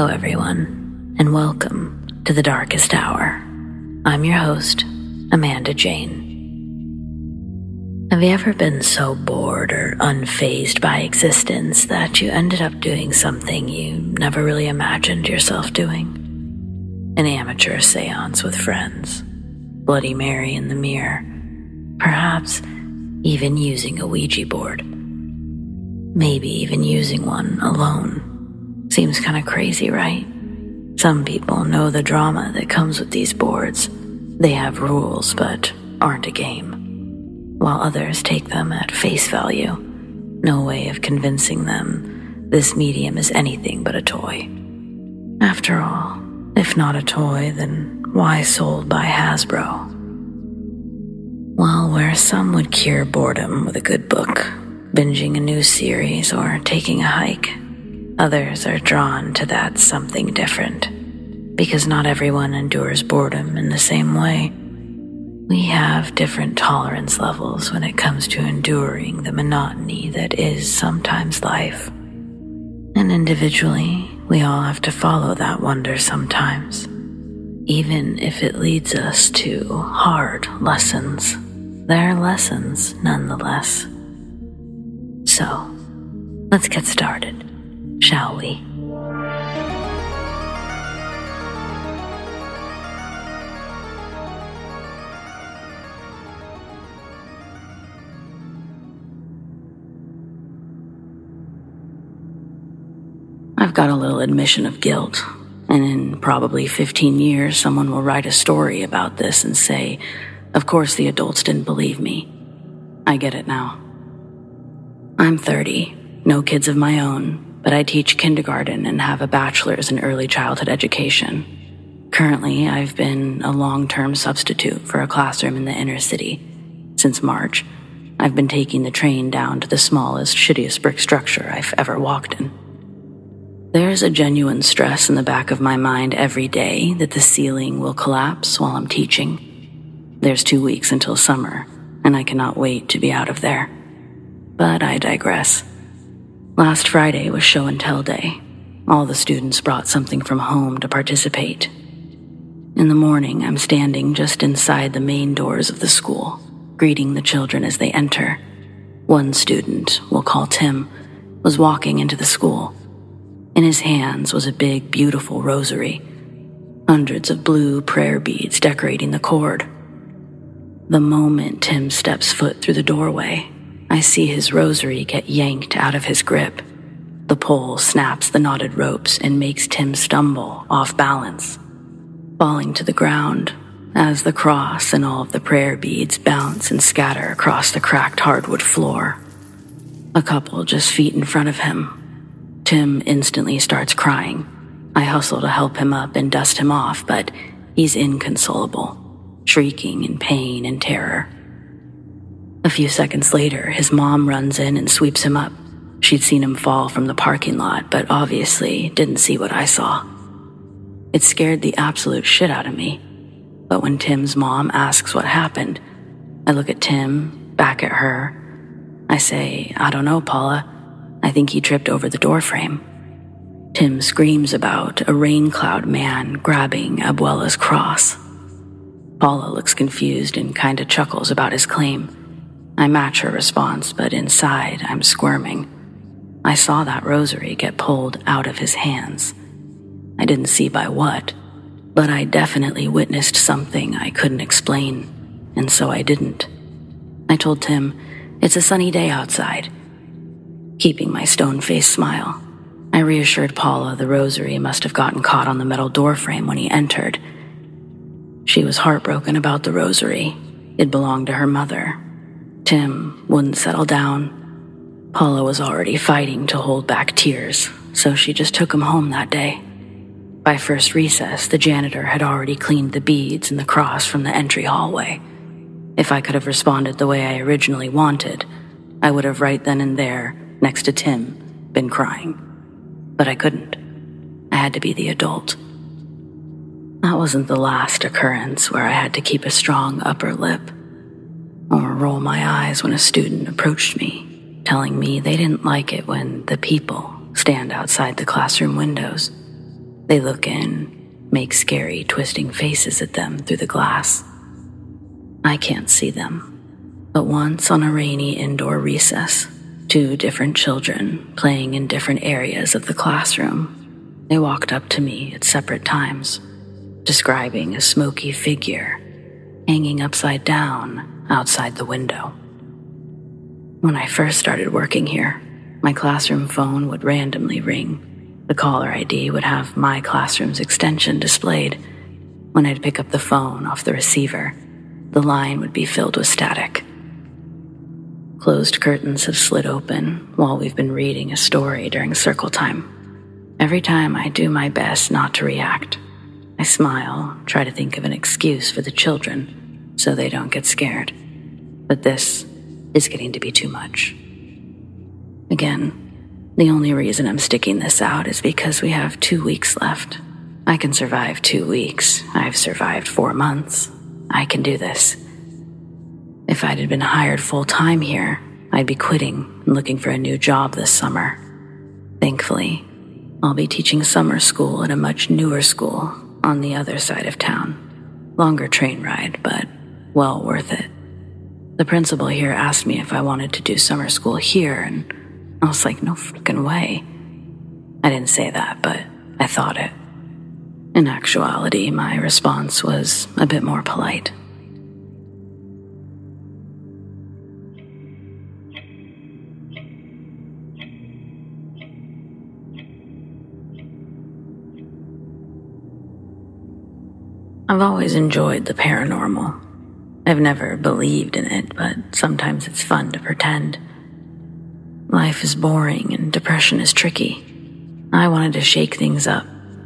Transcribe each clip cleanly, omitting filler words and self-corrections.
Hello everyone, and welcome to the Darkest Hour. I'm your host, Amanda Jane. Have you ever been so bored or unfazed by existence that you ended up doing something you never really imagined yourself doing? An amateur seance with friends, Bloody Mary in the mirror, perhaps even using a Ouija board. Maybe even using one alone. Seems kind of crazy, right? Some people know the drama that comes with these boards. They have rules, but aren't a game. While others take them at face value. No way of convincing them this medium is anything but a toy. After all, if not a toy, then why sold by Hasbro? Well, where some would cure boredom with a good book, binging a new series, or taking a hike, others are drawn to that something different, because not everyone endures boredom in the same way. We have different tolerance levels when it comes to enduring the monotony that is sometimes life. And individually, we all have to follow that wonder sometimes, even if it leads us to hard lessons. They're lessons nonetheless. So, let's get started. Shall we? I've got a little admission of guilt, and in probably 15 years someone will write a story about this and say, of course the adults didn't believe me. I get it now. I'm 30, no kids of my own, but I teach kindergarten and have a bachelor's in early childhood education. Currently, I've been a long-term substitute for a classroom in the inner city. Since March, I've been taking the train down to the smallest, shittiest brick structure I've ever walked in. There's a genuine stress in the back of my mind every day that the ceiling will collapse while I'm teaching. There's 2 weeks until summer, and I cannot wait to be out of there. But I digress. Last Friday was show and tell day. All the students brought something from home to participate. In the morning, I'm standing just inside the main doors of the school, greeting the children as they enter. One student, we'll call Tim, was walking into the school. In his hands was a big, beautiful rosary. Hundreds of blue prayer beads decorating the cord. The moment Tim steps foot through the doorway, I see his rosary get yanked out of his grip. The pole snaps the knotted ropes and makes Tim stumble off balance, falling to the ground as the cross and all of the prayer beads bounce and scatter across the cracked hardwood floor. A couple just feet in front of him. Tim instantly starts crying. I hustle to help him up and dust him off, but he's inconsolable, shrieking in pain and terror. A few seconds later, his mom runs in and sweeps him up. She'd seen him fall from the parking lot, but obviously didn't see what I saw. It scared the absolute shit out of me. But when Tim's mom asks what happened, I look at Tim, back at her. I say, I don't know, Paula. I think he tripped over the doorframe. Tim screams about a rain cloud man grabbing Abuela's cross. Paula looks confused and kinda chuckles about his claim. I match her response, but inside, I'm squirming. I saw that rosary get pulled out of his hands. I didn't see by what, but I definitely witnessed something I couldn't explain, and so I didn't. I told Tim, it's a sunny day outside. Keeping my stone-faced smile, I reassured Paula the rosary must have gotten caught on the metal doorframe when he entered. She was heartbroken about the rosary. It belonged to her mother. Tim wouldn't settle down. Paula was already fighting to hold back tears, so she just took him home that day. By first recess, the janitor had already cleaned the beads and the cross from the entry hallway. If I could have responded the way I originally wanted, I would have right then and there, next to Tim, been crying. But I couldn't. I had to be the adult. That wasn't the last occurrence where I had to keep a strong upper lip, or roll my eyes when a student approached me, telling me they didn't like it when the people stand outside the classroom windows. They look in, make scary, twisting faces at them through the glass. I can't see them, but once on a rainy indoor recess, 2 different children playing in different areas of the classroom, they walked up to me at separate times, describing a smoky figure hanging upside down outside the window. When I first started working here, my classroom phone would randomly ring. The caller ID would have my classroom's extension displayed. When I'd pick up the phone off the receiver, the line would be filled with static. Closed curtains have slid open while we've been reading a story during circle time. Every time I do my best not to react, I smile, try to think of an excuse for the children so they don't get scared. But this is getting to be too much. Again, the only reason I'm sticking this out is because we have 2 weeks left. I can survive 2 weeks. I've survived 4 months. I can do this. If I'd been hired full-time here, I'd be quitting and looking for a new job this summer. Thankfully, I'll be teaching summer school at a much newer school on the other side of town. Longer train ride, but well worth it. The principal here asked me if I wanted to do summer school here, and I was like, no fucking way. I didn't say that, but I thought it. In actuality, my response was a bit more polite. I've always enjoyed the paranormal. I've never believed in it, but sometimes it's fun to pretend. Life is boring and depression is tricky. I wanted to shake things up,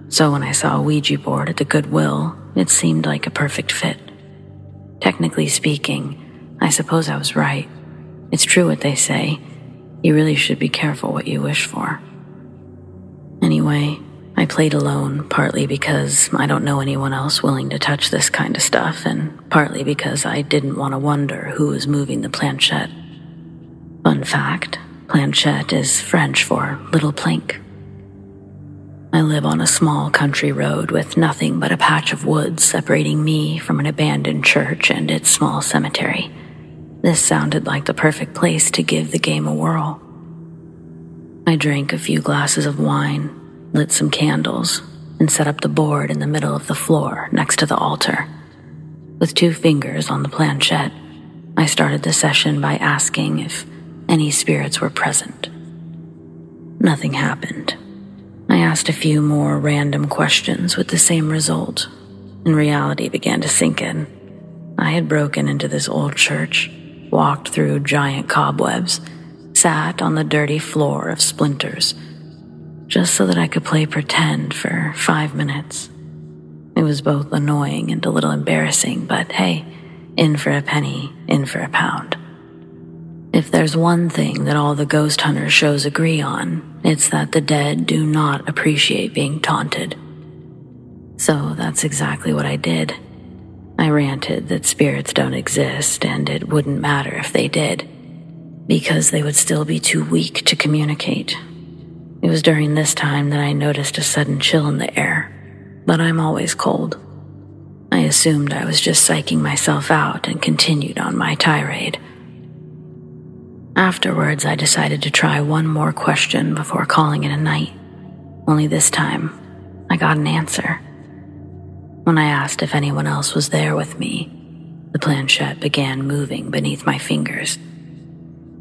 so when I saw a Ouija board at the Goodwill, it seemed like a perfect fit. Technically speaking, I suppose I was right. It's true what they say. You really should be careful what you wish for. Anyway, I played alone, partly because I don't know anyone else willing to touch this kind of stuff, and partly because I didn't want to wonder who was moving the planchette. Fun fact, planchette is French for little plank. I live on a small country road with nothing but a patch of woods separating me from an abandoned church and its small cemetery. This sounded like the perfect place to give the game a whirl. I drank a few glasses of wine, lit some candles, and set up the board in the middle of the floor next to the altar. With 2 fingers on the planchette, I started the session by asking if any spirits were present. Nothing happened. I asked a few more random questions with the same result, and reality began to sink in. I had broken into this old church, walked through giant cobwebs, sat on the dirty floor of splinters, just so that I could play pretend for 5 minutes. It was both annoying and a little embarrassing, but hey, in for a penny, in for a pound. If there's one thing that all the ghost hunter shows agree on, it's that the dead do not appreciate being taunted. So that's exactly what I did. I ranted that spirits don't exist and it wouldn't matter if they did, because they would still be too weak to communicate. It was during this time that I noticed a sudden chill in the air, but I'm always cold. I assumed I was just psyching myself out and continued on my tirade. Afterwards, I decided to try one more question before calling it a night. Only this time, I got an answer. When I asked if anyone else was there with me, the planchette began moving beneath my fingers.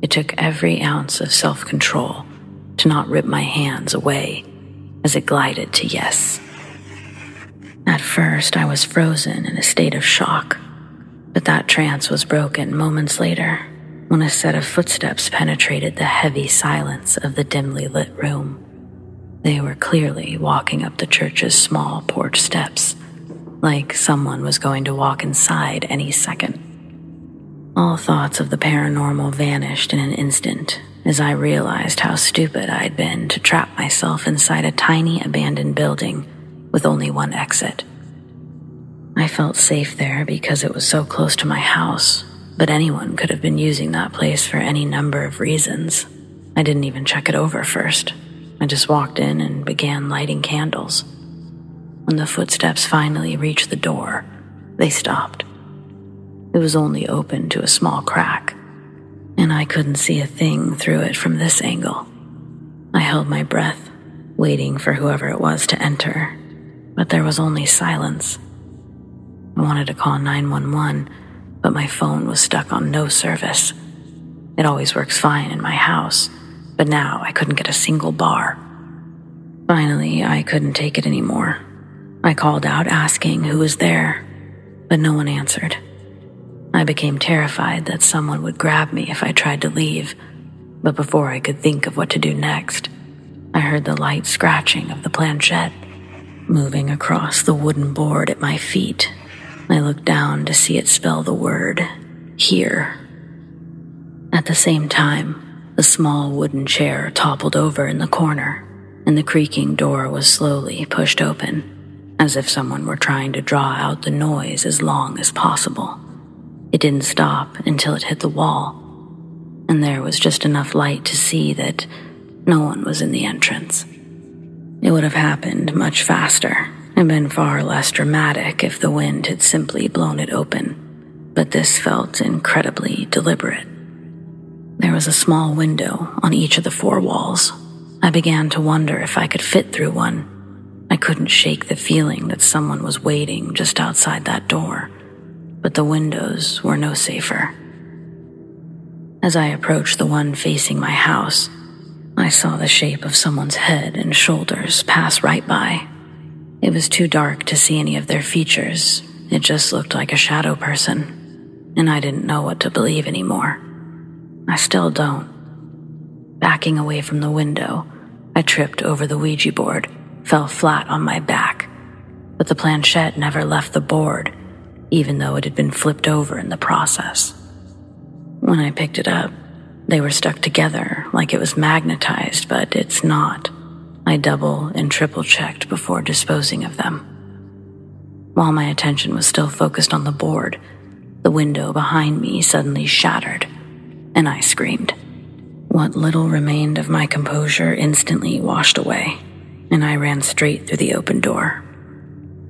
It took every ounce of self-control to not rip my hands away as it glided to yes. At first, I was frozen in a state of shock, but that trance was broken moments later when a set of footsteps penetrated the heavy silence of the dimly lit room. They were clearly walking up the church's small porch steps, like someone was going to walk inside any second. All thoughts of the paranormal vanished in an instant as I realized how stupid I'd been to trap myself inside a tiny abandoned building with only one exit. I felt safe there because it was so close to my house, but anyone could have been using that place for any number of reasons. I didn't even check it over first. I just walked in and began lighting candles. When the footsteps finally reached the door, they stopped. It was only open to a small crack, and I couldn't see a thing through it from this angle. I held my breath, waiting for whoever it was to enter, but there was only silence. I wanted to call 911, but my phone was stuck on no service. It always works fine in my house, but now I couldn't get a single bar. Finally, I couldn't take it anymore. I called out asking who was there, but no one answered. I became terrified that someone would grab me if I tried to leave, but before I could think of what to do next, I heard the light scratching of the planchette moving across the wooden board at my feet. I looked down to see it spell the word, here. At the same time, the small wooden chair toppled over in the corner, and the creaking door was slowly pushed open, as if someone were trying to draw out the noise as long as possible. It didn't stop until it hit the wall, and there was just enough light to see that no one was in the entrance. It would have happened much faster and been far less dramatic if the wind had simply blown it open, but this felt incredibly deliberate. There was a small window on each of the 4 walls. I began to wonder if I could fit through one. I couldn't shake the feeling that someone was waiting just outside that door, but the windows were no safer. As I approached the one facing my house, I saw the shape of someone's head and shoulders pass right by. It was too dark to see any of their features. It just looked like a shadow person, and I didn't know what to believe anymore. I still don't. Backing away from the window, I tripped over the Ouija board, fell flat on my back, but the planchette never left the board, even though it had been flipped over in the process. When I picked it up, they were stuck together like it was magnetized, but it's not. I double and triple checked before disposing of them. While my attention was still focused on the board, the window behind me suddenly shattered, and I screamed. What little remained of my composure instantly washed away, and I ran straight through the open door.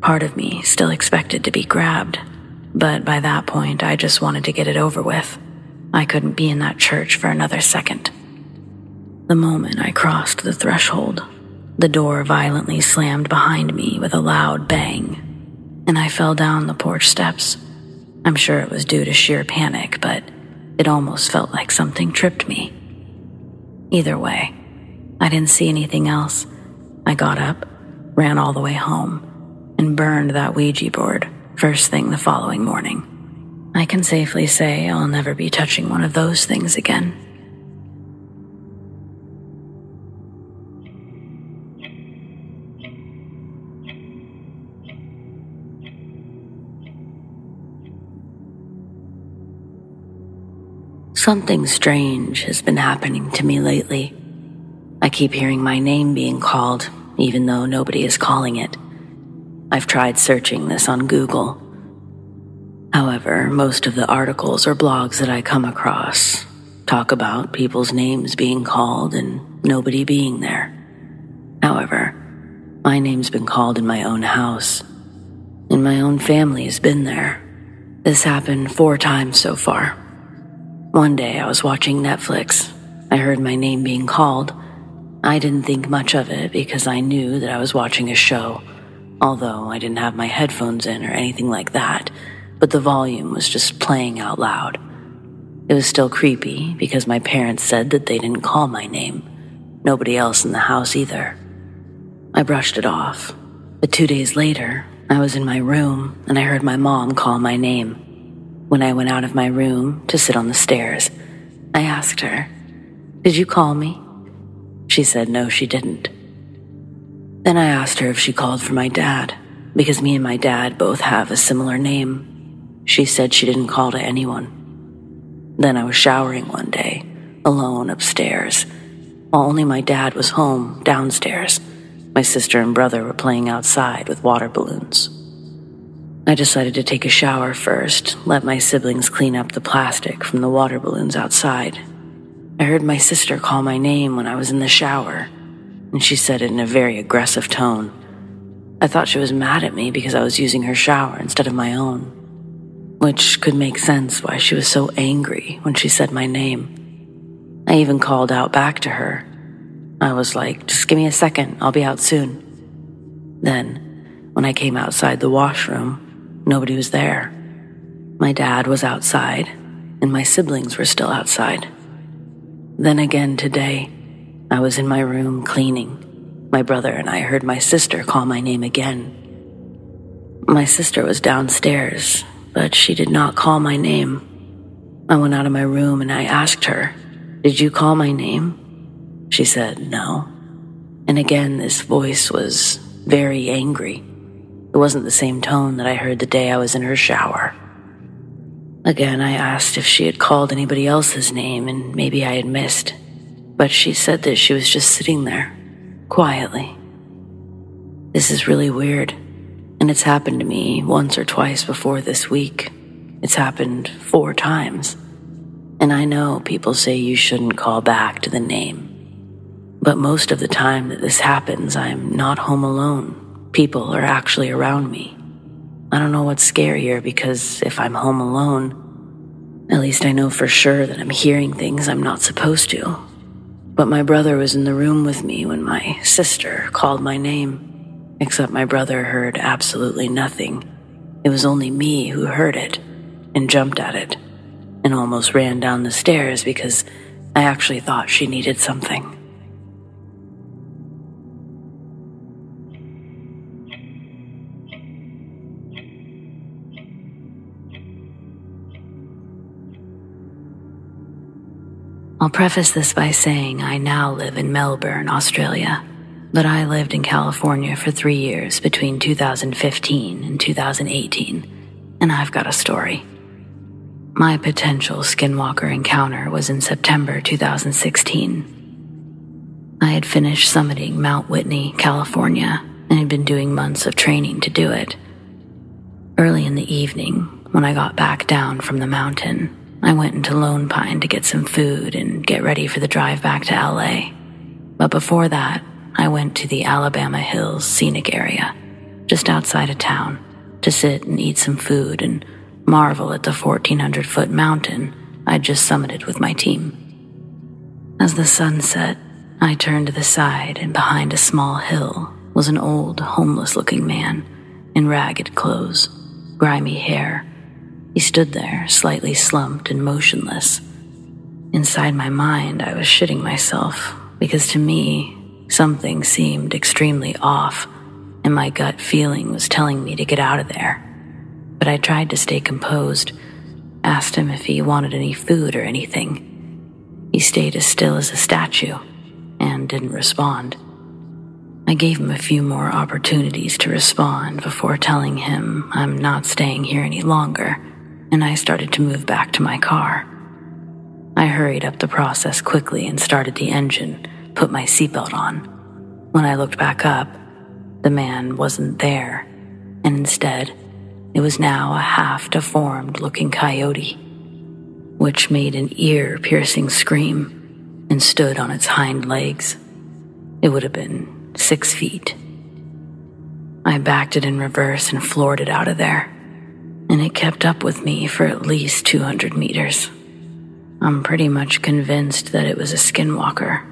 Part of me still expected to be grabbed, but by that point I just wanted to get it over with. I couldn't be in that church for another second. The moment I crossed the threshold, the door violently slammed behind me with a loud bang, and I fell down the porch steps. I'm sure it was due to sheer panic, but it almost felt like something tripped me. Either way, I didn't see anything else. I got up, ran all the way home, and burned that Ouija board first thing the following morning. I can safely say I'll never be touching one of those things again. Something strange has been happening to me lately. I keep hearing my name being called, even though nobody is calling it. I've tried searching this on Google. However, most of the articles or blogs that I come across talk about people's names being called and nobody being there. However, my name's been called in my own house, and my own family has been there. This happened 4 times so far. One day I was watching Netflix. I heard my name being called. I didn't think much of it because I knew that I was watching a show, although I didn't have my headphones in or anything like that, but the volume was just playing out loud. It was still creepy because my parents said that they didn't call my name. Nobody else in the house either. I brushed it off, but 2 days later, I was in my room and I heard my mom call my name. When I went out of my room to sit on the stairs, I asked her, "Did you call me?" She said no, she didn't. Then I asked her if she called for my dad, because me and my dad both have a similar name. She said she didn't call to anyone. Then I was showering one day, alone upstairs, while only my dad was home downstairs. My sister and brother were playing outside with water balloons. I decided to take a shower first, let my siblings clean up the plastic from the water balloons outside. I heard my sister call my name when I was in the shower, and she said it in a very aggressive tone. I thought she was mad at me because I was using her shower instead of my own, which could make sense why she was so angry when she said my name. I even called out back to her. I was like, just give me a second, I'll be out soon. Then, when I came outside the washroom, nobody was there. My dad was outside, and my siblings were still outside. Then again today, I was in my room cleaning. My brother and I heard my sister call my name again. My sister was downstairs, but she did not call my name. I went out of my room and I asked her, "Did you call my name?" She said no. And again, this voice was very angry. It wasn't the same tone that I heard the day I was in her shower. Again, I asked if she had called anybody else's name and maybe I had missed, but she said that she was just sitting there, quietly. This is really weird, and it's happened to me once or twice before this week. It's happened 4 times. And I know people say you shouldn't call back to the name. But most of the time that this happens, I'm not home alone. People are actually around me. I don't know what's scarier because if I'm home alone, at least I know for sure that I'm hearing things I'm not supposed to. But my brother was in the room with me when my sister called my name, except my brother heard absolutely nothing. It was only me who heard it and jumped at it and almost ran down the stairs because I actually thought she needed something. I'll preface this by saying I now live in Melbourne, Australia, but I lived in California for 3 years between 2015 and 2018, and I've got a story. My potential skinwalker encounter was in September 2016. I had finished summiting Mount Whitney, California, and had been doing months of training to do it. Early in the evening, when I got back down from the mountain, I went into Lone Pine to get some food and get ready for the drive back to LA. But before that, I went to the Alabama Hills scenic area, just outside of town, to sit and eat some food and marvel at the 1,400-foot mountain I'd just summited with my team. As the sun set, I turned to the side, and behind a small hill was an old, homeless-looking man in ragged clothes, grimy hair. He stood there, slightly slumped and motionless. Inside my mind, I was shitting myself, because to me, something seemed extremely off, and my gut feeling was telling me to get out of there. But I tried to stay composed, asked him if he wanted any food or anything. He stayed as still as a statue, and didn't respond. I gave him a few more opportunities to respond before telling him I'm not staying here any longer, and I started to move back to my car. I hurried up the process quickly and started the engine, put my seatbelt on. When I looked back up, the man wasn't there, and instead, it was now a half-deformed-looking coyote, which made an ear-piercing scream and stood on its hind legs. It would have been 6 feet. I backed it in reverse and floored it out of there, and it kept up with me for at least 200 meters. I'm pretty much convinced that it was a skinwalker.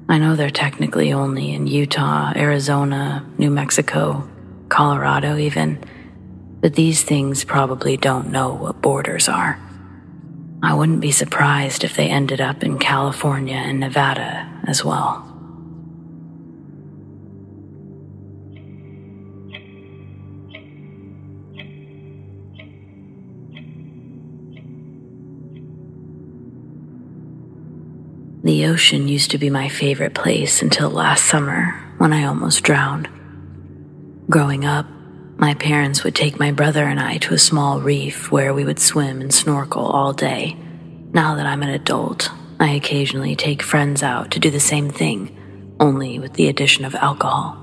I know they're technically only in Utah, Arizona, New Mexico, Colorado even, but these things probably don't know what borders are. I wouldn't be surprised if they ended up in California and Nevada as well. The ocean used to be my favorite place until last summer when I almost drowned. Growing up, my parents would take my brother and I to a small reef where we would swim and snorkel all day. Now that I'm an adult, I occasionally take friends out to do the same thing, only with the addition of alcohol.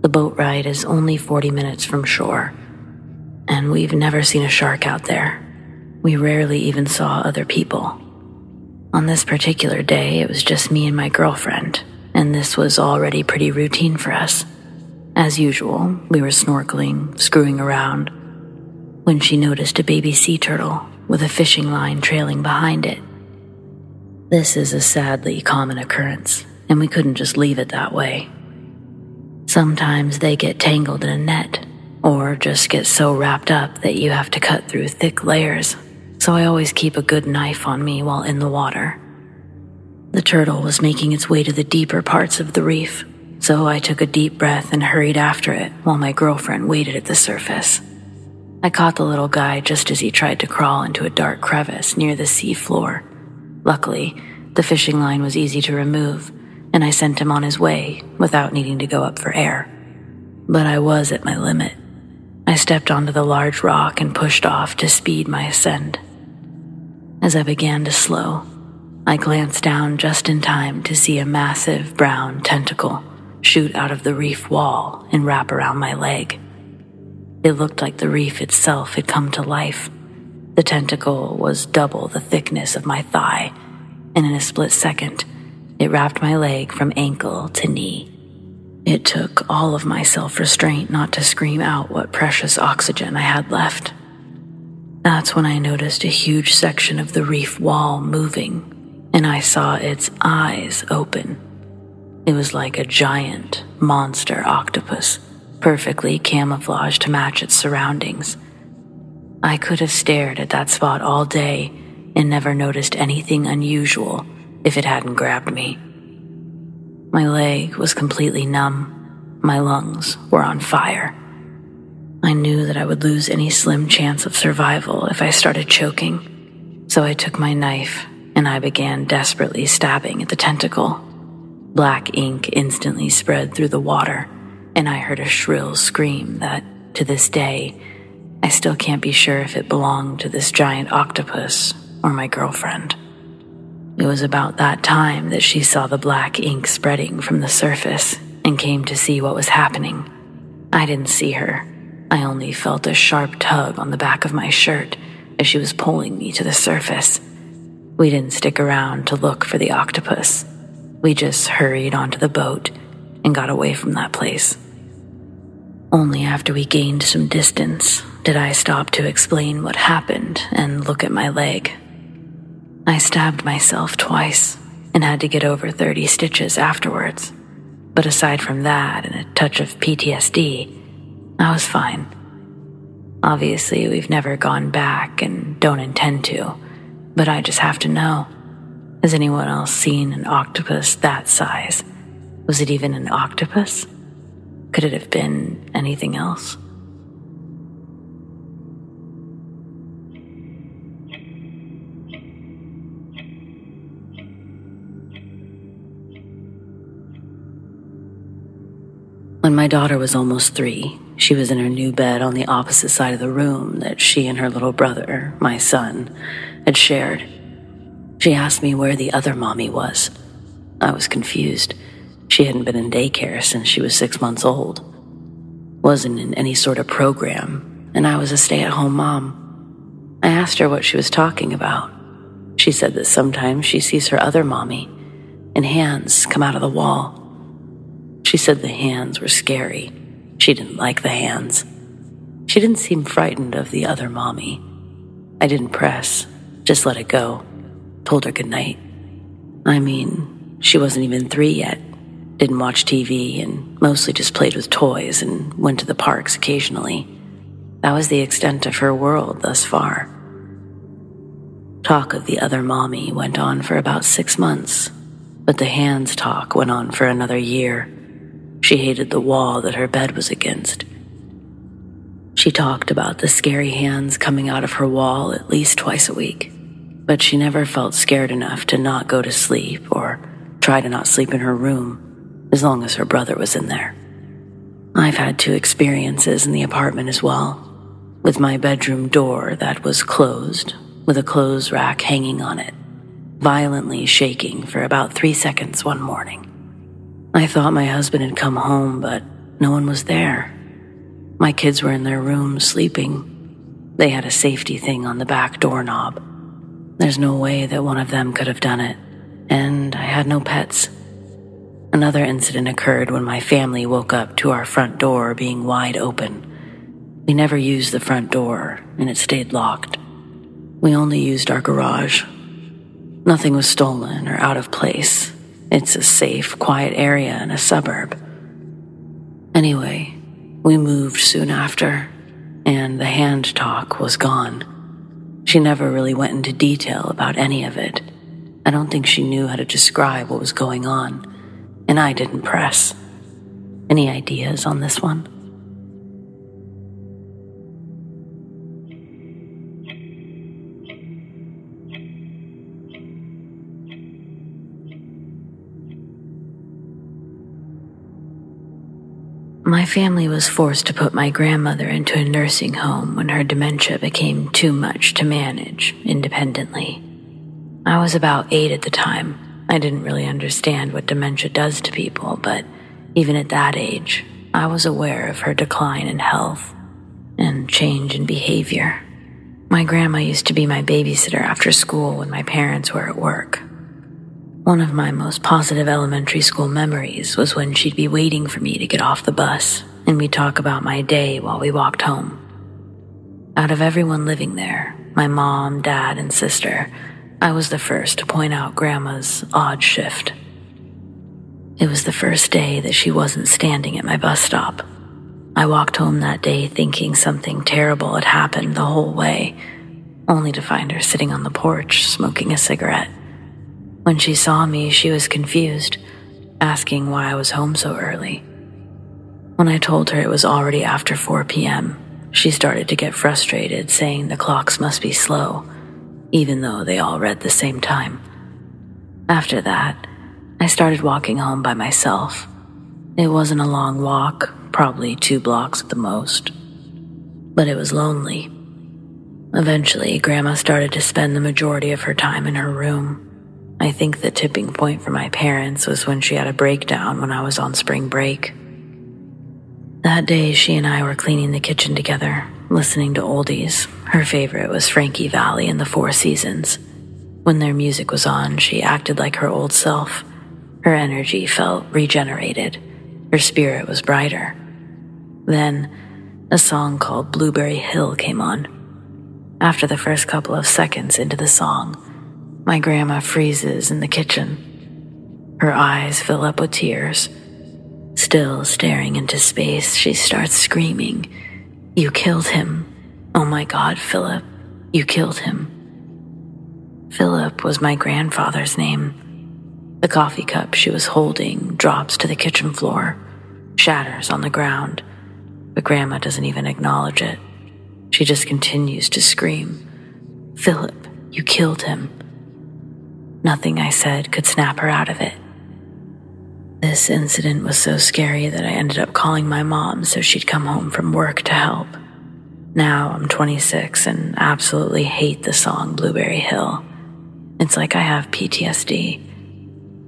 The boat ride is only 40 minutes from shore, and we've never seen a shark out there. We rarely even saw other people. On this particular day, it was just me and my girlfriend, and this was already pretty routine for us. As usual, we were snorkeling, screwing around, when she noticed a baby sea turtle with a fishing line trailing behind it. This is a sadly common occurrence, and we couldn't just leave it that way. Sometimes they get tangled in a net, or just get so wrapped up that you have to cut through thick layers, so I always keep a good knife on me while in the water. The turtle was making its way to the deeper parts of the reef, so I took a deep breath and hurried after it while my girlfriend waited at the surface. I caught the little guy just as he tried to crawl into a dark crevice near the sea floor. Luckily, the fishing line was easy to remove, and I sent him on his way without needing to go up for air. But I was at my limit. I stepped onto the large rock and pushed off to speed my ascent. As I began to slow, I glanced down just in time to see a massive brown tentacle shoot out of the reef wall and wrap around my leg. It looked like the reef itself had come to life. The tentacle was double the thickness of my thigh, and in a split second, it wrapped my leg from ankle to knee. It took all of my self-restraint not to scream out what precious oxygen I had left. That's when I noticed a huge section of the reef wall moving, and I saw its eyes open. It was like a giant monster octopus, perfectly camouflaged to match its surroundings. I could have stared at that spot all day and never noticed anything unusual if it hadn't grabbed me. My leg was completely numb. My lungs were on fire. I knew that I would lose any slim chance of survival if I started choking, so I took my knife and I began desperately stabbing at the tentacle. Black ink instantly spread through the water, and I heard a shrill scream that, to this day, I still can't be sure if it belonged to this giant octopus or my girlfriend. It was about that time that she saw the black ink spreading from the surface and came to see what was happening. I didn't see her. I only felt a sharp tug on the back of my shirt as she was pulling me to the surface. We didn't stick around to look for the octopus. We just hurried onto the boat and got away from that place. Only after we gained some distance did I stop to explain what happened and look at my leg. I stabbed myself twice and had to get over 30 stitches afterwards. But aside from that and a touch of PTSD, I was fine. Obviously, we've never gone back and don't intend to, but I just have to know. Has anyone else seen an octopus that size? Was it even an octopus? Could it have been anything else? When my daughter was almost 3, she was in her new bed on the opposite side of the room that she and her little brother, my son, had shared. She asked me where the other mommy was. I was confused. She hadn't been in daycare since she was 6 months old. Wasn't in any sort of program, and I was a stay-at-home mom. I asked her what she was talking about. She said that sometimes she sees her other mommy, and hands come out of the wall. She said the hands were scary. She didn't like the hands. She didn't seem frightened of the other mommy. I didn't press, just let it go. Told her goodnight. I mean, she wasn't even 3 yet. Didn't watch TV and mostly just played with toys and went to the parks occasionally. That was the extent of her world thus far. Talk of the other mommy went on for about 6 months, but the hands talk went on for another year. She hated the wall that her bed was against. She talked about the scary hands coming out of her wall at least twice a week, but she never felt scared enough to not go to sleep or try to not sleep in her room as long as her brother was in there. I've had 2 experiences in the apartment as well, with my bedroom door that was closed with a clothes rack hanging on it, violently shaking for about 3 seconds one morning. I thought my husband had come home, but no one was there. My kids were in their rooms sleeping. They had a safety thing on the back doorknob. There's no way that one of them could have done it, and I had no pets. Another incident occurred when my family woke up to our front door being wide open. We never used the front door, and it stayed locked. We only used our garage. Nothing was stolen or out of place. It's a safe, quiet area in a suburb. Anyway, we moved soon after, and the hand talk was gone. She never really went into detail about any of it. I don't think she knew how to describe what was going on, and I didn't press. Any ideas on this one? My family was forced to put my grandmother into a nursing home when her dementia became too much to manage independently. I was about 8 at the time. I didn't really understand what dementia does to people, but even at that age, I was aware of her decline in health and change in behavior. My grandma used to be my babysitter after school when my parents were at work. One of my most positive elementary school memories was when she'd be waiting for me to get off the bus, and we'd talk about my day while we walked home. Out of everyone living there, my mom, dad, and sister, I was the first to point out Grandma's odd shift. It was the first day that she wasn't standing at my bus stop. I walked home that day thinking something terrible had happened the whole way, only to find her sitting on the porch smoking a cigarette. When she saw me, she was confused, asking why I was home so early. When I told her it was already after 4 p.m., she started to get frustrated, saying the clocks must be slow, even though they all read the same time. After that, I started walking home by myself. It wasn't a long walk, probably 2 blocks at the most, but it was lonely. Eventually, Grandma started to spend the majority of her time in her room. I think the tipping point for my parents was when she had a breakdown when I was on spring break. That day, she and I were cleaning the kitchen together, listening to oldies. Her favorite was Frankie Valli and the Four Seasons. When their music was on, she acted like her old self. Her energy felt regenerated. Her spirit was brighter. Then, a song called Blueberry Hill came on. After the first couple of seconds into the song, my grandma freezes in the kitchen. Her eyes fill up with tears. Still staring into space, she starts screaming, "You killed him. Oh my God, Philip, you killed him." Philip was my grandfather's name. The coffee cup she was holding drops to the kitchen floor, shatters on the ground, but Grandma doesn't even acknowledge it. She just continues to scream, "Philip, you killed him." Nothing I said could snap her out of it. This incident was so scary that I ended up calling my mom so she'd come home from work to help. Now I'm 26 and absolutely hate the song Blueberry Hill. It's like I have PTSD.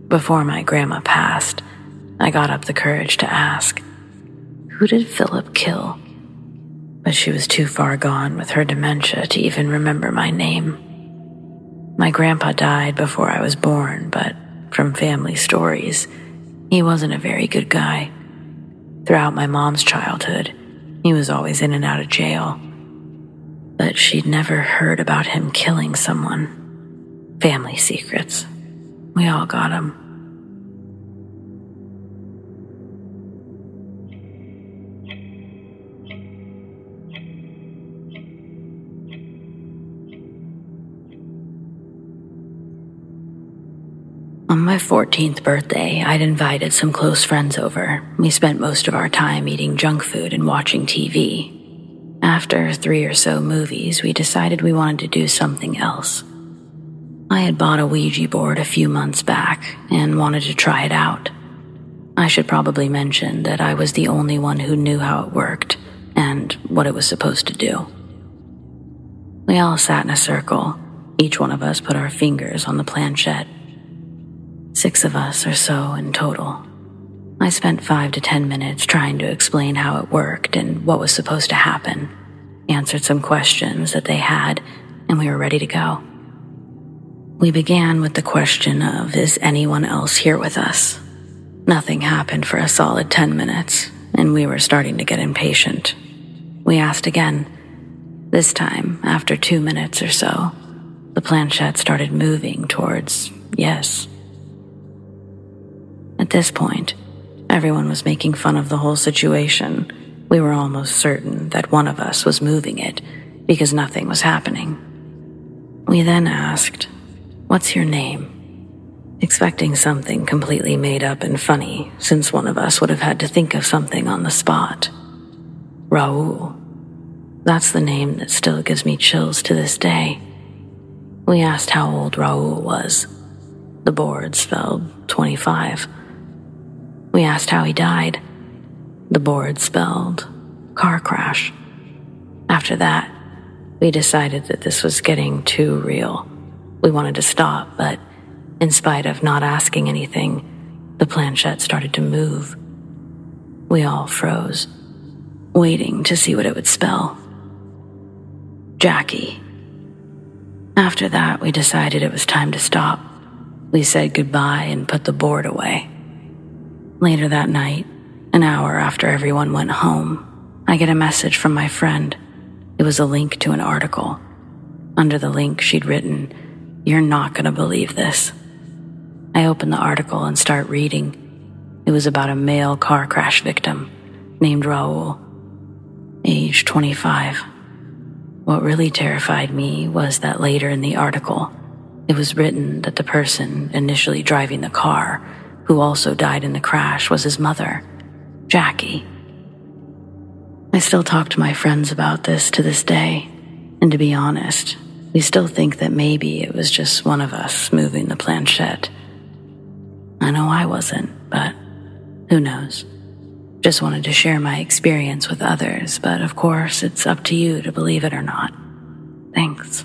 Before my grandma passed, I got up the courage to ask, who did Philip kill? But she was too far gone with her dementia to even remember my name. My grandpa died before I was born, but from family stories, he wasn't a very good guy. Throughout my mom's childhood, he was always in and out of jail. But she'd never heard about him killing someone. Family secrets. We all got them. On my 14th birthday, I'd invited some close friends over. We spent most of our time eating junk food and watching TV. After 3 or so movies, we decided we wanted to do something else. I had bought a Ouija board a few months back and wanted to try it out. I should probably mention that I was the only one who knew how it worked and what it was supposed to do. We all sat in a circle. Each one of us put our fingers on the planchette. 6 of us or so in total. I spent 5 to 10 minutes trying to explain how it worked and what was supposed to happen, answered some questions that they had, and we were ready to go. We began with the question of, is anyone else here with us? Nothing happened for a solid 10 minutes, and we were starting to get impatient. We asked again. This time, after 2 minutes or so, the planchette started moving towards yes. At this point, everyone was making fun of the whole situation. We were almost certain that one of us was moving it because nothing was happening. We then asked, "What's your name?" expecting something completely made up and funny, since one of us would have had to think of something on the spot. Raoul. That's the name that still gives me chills to this day. We asked how old Raoul was. The board spelled 25. We asked how he died. The board spelled car crash. After that, we decided that this was getting too real. We wanted to stop, but in spite of not asking anything, the planchette started to move. We all froze, waiting to see what it would spell. Jackie. After that, we decided it was time to stop. We said goodbye and put the board away. Later that night, an hour after everyone went home, I get a message from my friend. It was a link to an article. Under the link, she'd written, "You're not going to believe this." I open the article and start reading. It was about a male car crash victim named Raoul, age 25. What really terrified me was that later in the article, it was written that the person initially driving the car, who also died in the crash, was his mother, Jackie. I still talk to my friends about this to this day, and to be honest, we still think that maybe it was just one of us moving the planchette. I know I wasn't, but who knows? Just wanted to share my experience with others, but of course, it's up to you to believe it or not. Thanks.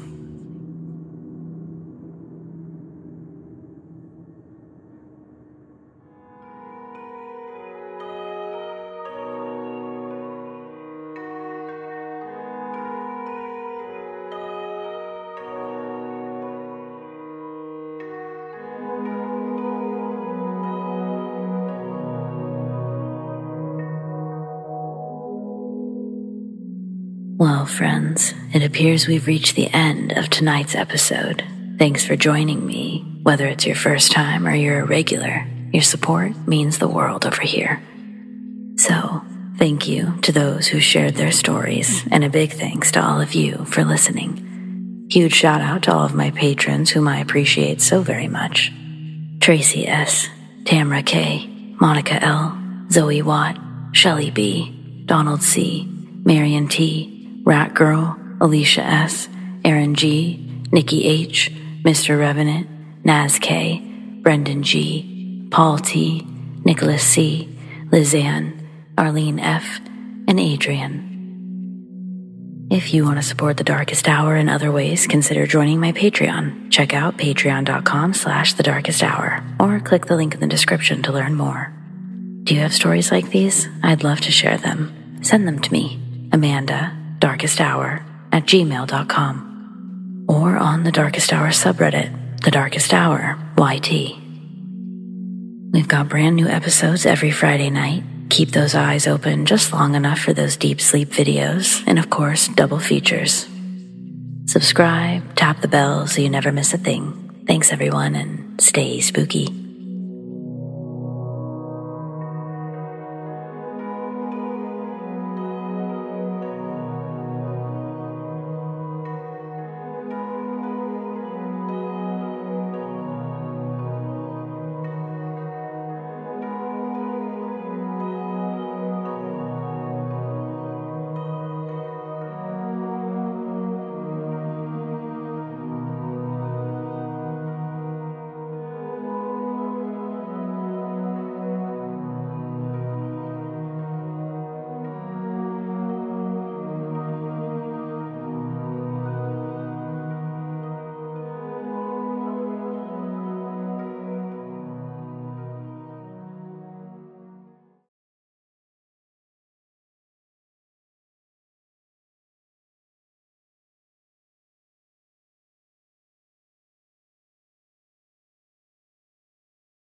Well, friends, it appears we've reached the end of tonight's episode. Thanks for joining me. Whether it's your first time or you're a regular, your support means the world over here. So, thank you to those who shared their stories, and a big thanks to all of you for listening. Huge shout out to all of my patrons whom I appreciate so very much. Tracy S, Tamara K, Monica L, ZoeWatt, Chelle B, Donald C, Marion T, Rat Girl, Alisha S, Erin G, Nikki H, Mr. Revenant, Naz K, Brendon G, Paul T, Nicholas C, Lissane, Arlene F, and Adrienne. If you want to support the Darkest Hour in other ways, consider joining my Patreon. Check out patreon.com/thedarkesthour, or click the link in the description to learn more. Do you have stories like these? I'd love to share them. Send them to me, amandadarkesthour@gmail.com, or on the Darkest Hour subreddit, the Darkest Hour YT. We've got brand new episodes every Friday night. Keep those eyes open just long enough for those deep sleep videos, and of course, double features. Subscribe, tap the bell so you never miss a thing. Thanks everyone, and stay spooky.